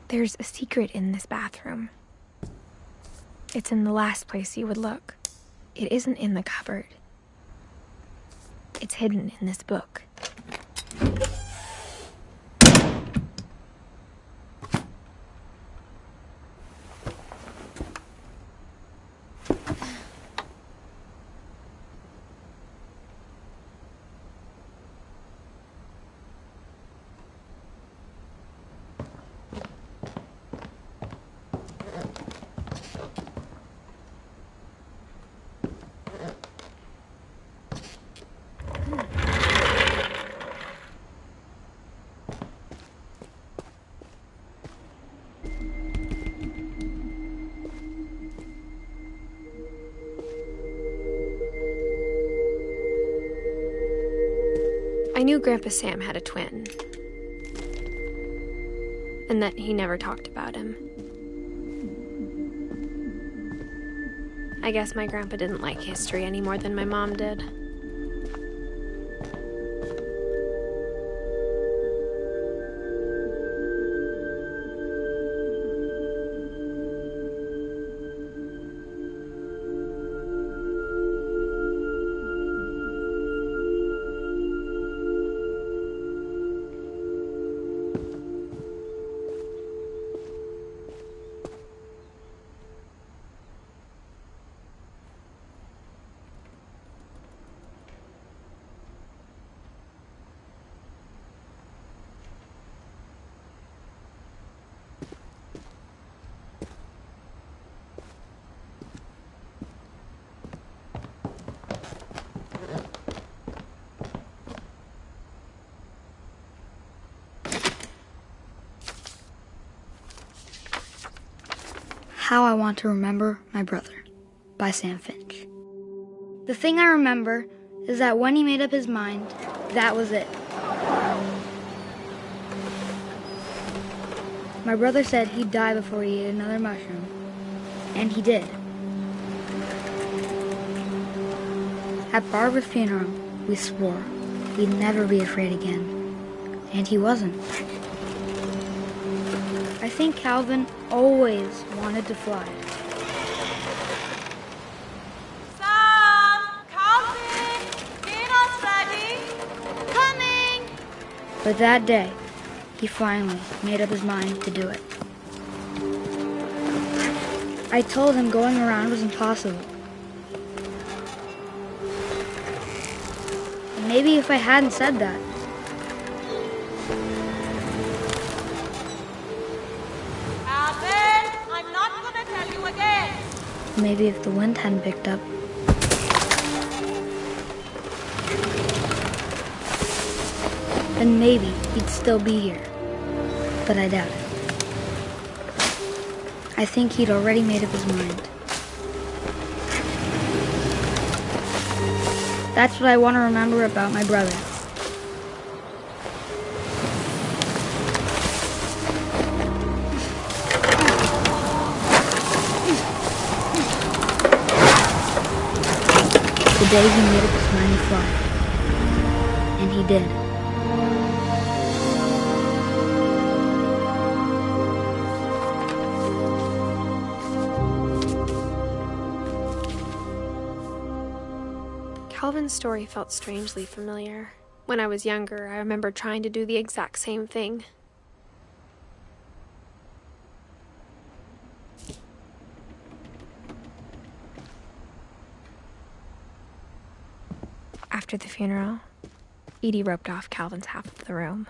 There's a secret in this bathroom. It's in the last place you would look. It isn't in the cupboard. It's hidden in this book. I knew Grandpa Sam had a twin, and that he never talked about him. I guess my grandpa didn't like history any more than my mom did. How I Want to Remember My Brother by Sam Finch. The thing I remember is that when he made up his mind, that was it. My brother said he'd die before he ate another mushroom, and he did. At Barbara's funeral, we swore we'd never be afraid again, and he wasn't. I think Calvin always wanted to fly. Sam! Calvin! Dinner's ready! Coming! But that day, he finally made up his mind to do it. I told him going around was impossible. And maybe if I hadn't said that, maybe if the wind hadn't picked up, then maybe he'd still be here. But I doubt it. I think he'd already made up his mind. That's what I want to remember about my brother. The day he made up his mind to fly. And he did. Calvin's story felt strangely familiar. When I was younger, I remember trying to do the exact same thing. After the funeral, Edie roped off Calvin's half of the room.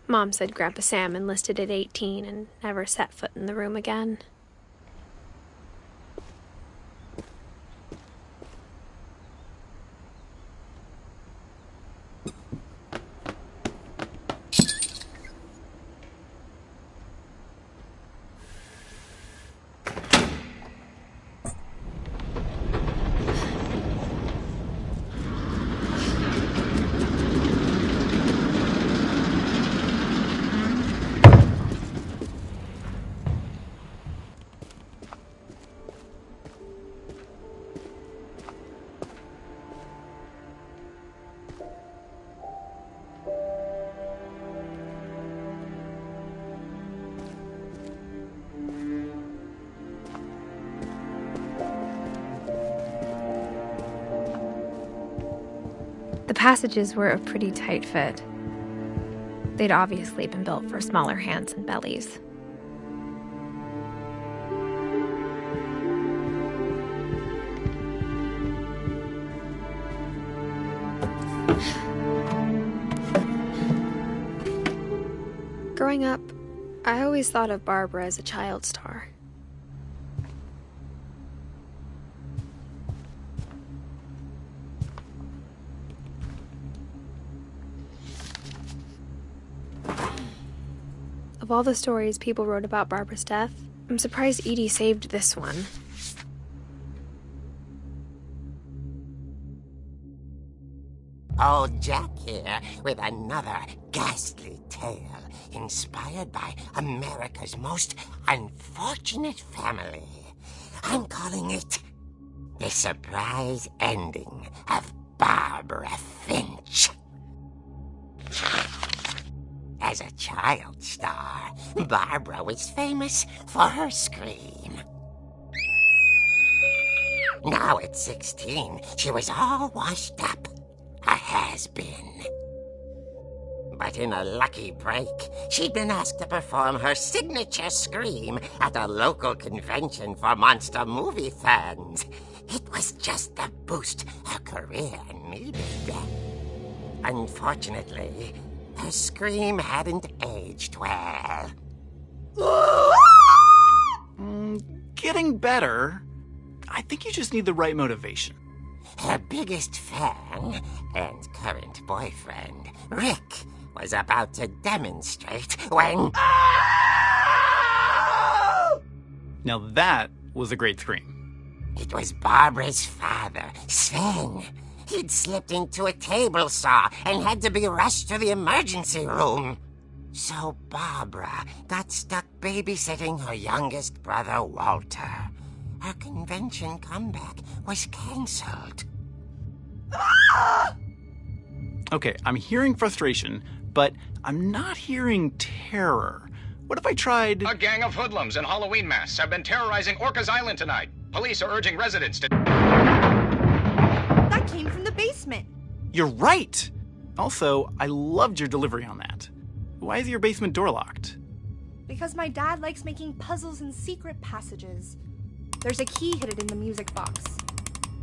Mom said Grandpa Sam enlisted at 18 and never set foot in the room again. The passages were a pretty tight fit. They'd obviously been built for smaller hands and bellies. Growing up, I always thought of Barbara as a child star. Of all the stories people wrote about Barbara's death, I'm surprised Edie saved this one. Old Jack here with another ghastly tale inspired by America's most unfortunate family. I'm calling it The Surprise Ending of Barbara Finch. As a child star, Barbara was famous for her scream. Now at 16, she was all washed up. A has-been. But in a lucky break, she'd been asked to perform her signature scream at a local convention for monster movie fans. It was just the boost her career needed. Unfortunately, her scream hadn't aged well. Getting better. I think you just need the right motivation. Her biggest fan and current boyfriend, Rick, was about to demonstrate when... Now that was a great scream. It was Barbara's father, Sven. He'd slipped into a table saw and had to be rushed to the emergency room. So Barbara got stuck babysitting her youngest brother, Walter. Her convention comeback was cancelled. Okay, I'm hearing frustration, but I'm not hearing terror. What if I tried... A gang of hoodlums in Halloween masks have been terrorizing Orcas Island tonight. Police are urging residents to... That came from the basement. You're right! Also, I loved your delivery on that. Why is your basement door locked? Because my dad likes making puzzles and secret passages. There's a key hidden in the music box.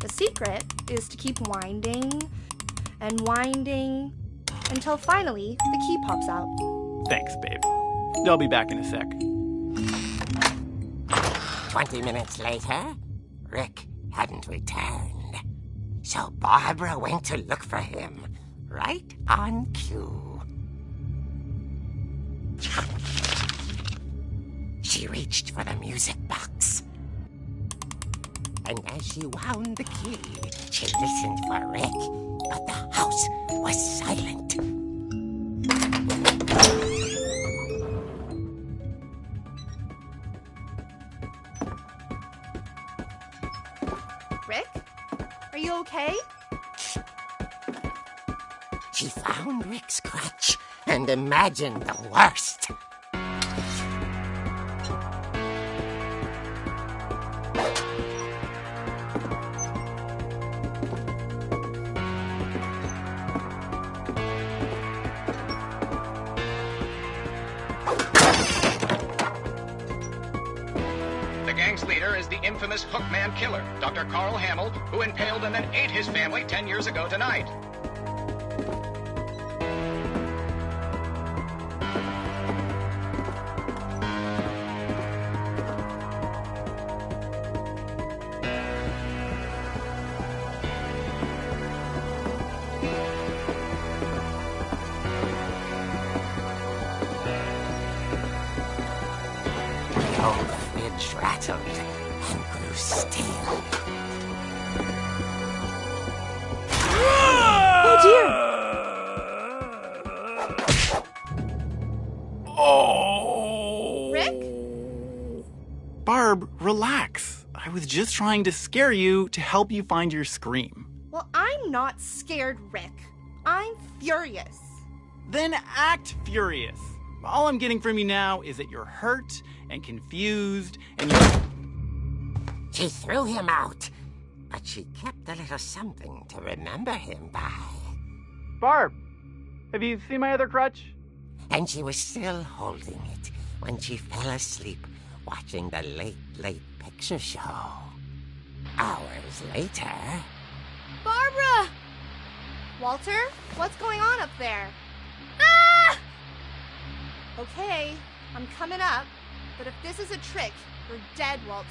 The secret is to keep winding and winding until finally the key pops out. Thanks, babe. I'll be back in a sec. 20 minutes later, Rick hadn't returned. So Barbara went to look for him, right on cue. She reached for the music box. And as she wound the key, she listened for Rick, but the house was silent. Rick? Are you okay? She found Rick's crutch and imagined the worst. The gang's leader is the infamous Hookman killer, Dr. Carl Hamill, who impaled and then ate his family 10 years ago tonight. The old fridge rattled and grew still. Oh dear! Oh! Rick? Barb, relax. I was just trying to scare you to help you find your scream. Well, I'm not scared, Rick. I'm furious. Then act furious. All I'm getting from you now is that you're hurt and confused and you're... She threw him out, but she kept a little something to remember him by. Barb, have you seen my other crutch? And she was still holding it when she fell asleep watching the late picture show. Hours later... Barbara! Walter, what's going on up there? Ah! Okay, I'm coming up, but if this is a trick, you're dead, Walter.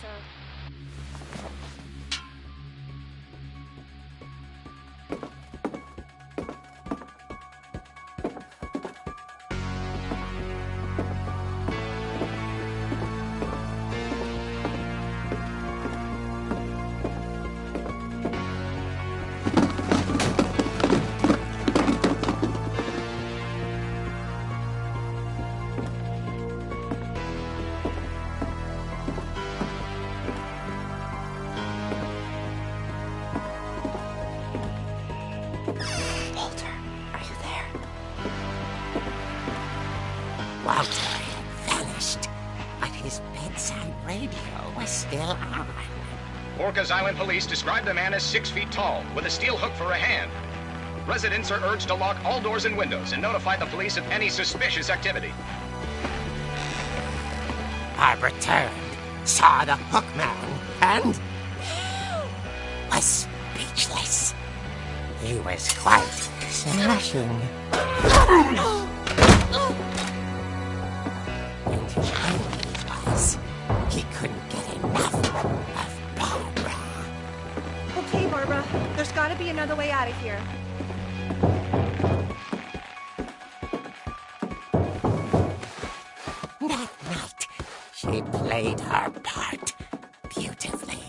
Walter had vanished, but his bedside radio was still on. Orcas Island police describe the man as 6 feet tall, with a steel hook for a hand. Residents are urged to lock all doors and windows and notify the police of any suspicious activity. Barbara turned, saw the hook man, and was speechless. He was quite smashing. And he was. He couldn't get enough of Barbara. Okay, Barbara, there's gotta be another way out of here. That night, she played her part beautifully.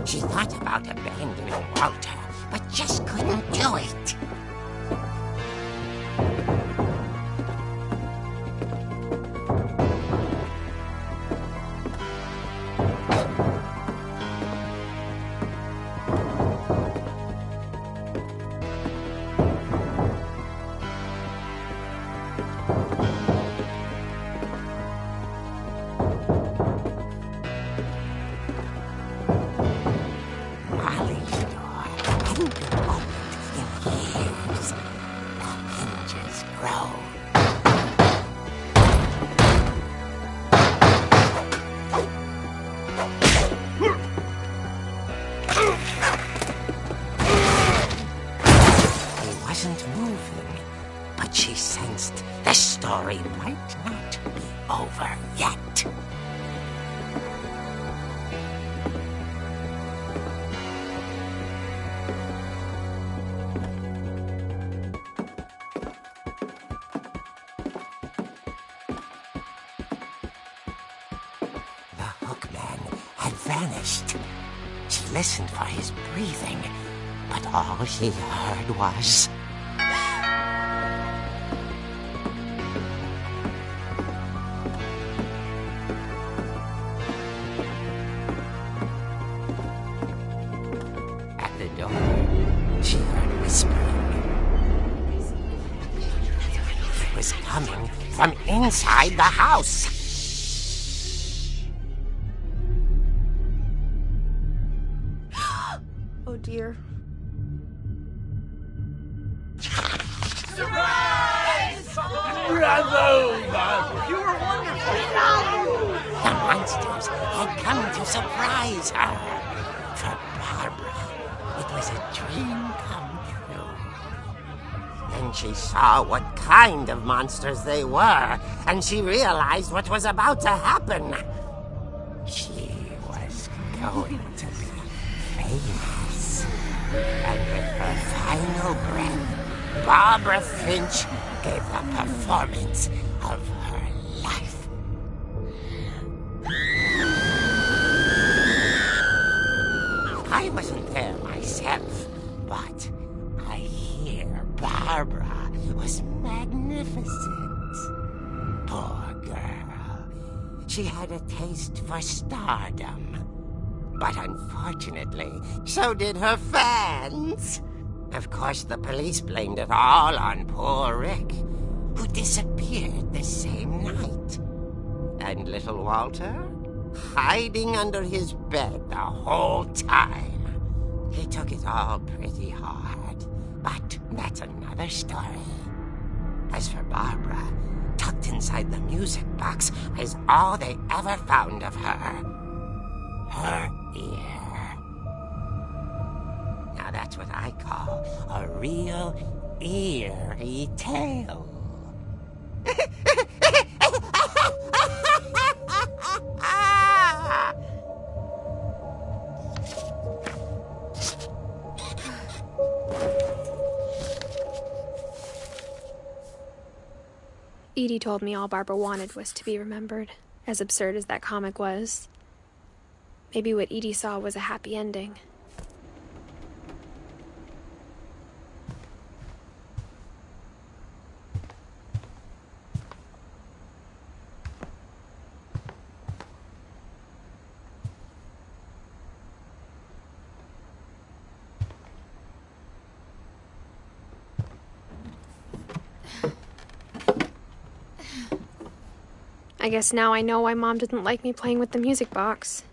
She thought about abandoning Walter, but just couldn't do it. She sensed the story might not be over yet. The hookman had vanished. She listened for his breathing, but all she heard was... She heard whispering. It was coming from inside the house. Oh dear. Surprise! Bravo, Barbara! You were wonderful! The monsters had come to surprise her. For Barbara, it was a dream come true. Then she saw what kind of monsters they were, and she realized what was about to happen. She was going to be famous. And with her final breath, Barbara Finch gave the performance of her life. I wasn't there myself, but I hear Barbara was magnificent. Poor girl. She had a taste for stardom. But unfortunately, so did her fans. Of course, the police blamed it all on poor Rick, who disappeared the same night. And little Walter? hiding under his bed the whole time. He took it all pretty hard, but that's another story. As for Barbara, tucked inside the music box is all they ever found of her. Her ear. Now that's what I call a real eerie tale. Edie told me all Barbara wanted was to be remembered, as absurd as that comic was. Maybe what Edie saw was a happy ending. I guess now I know why Mom didn't like me playing with the music box.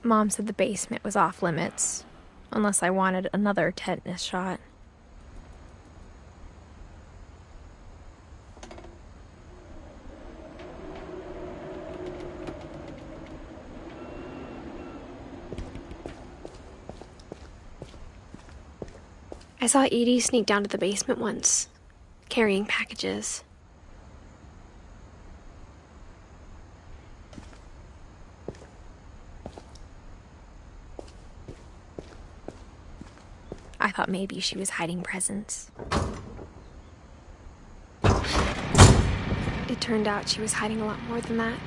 Mom said the basement was off limits, unless I wanted another tetanus shot. I saw Edie sneak down to the basement once, carrying packages. I thought maybe she was hiding presents. It turned out she was hiding a lot more than that.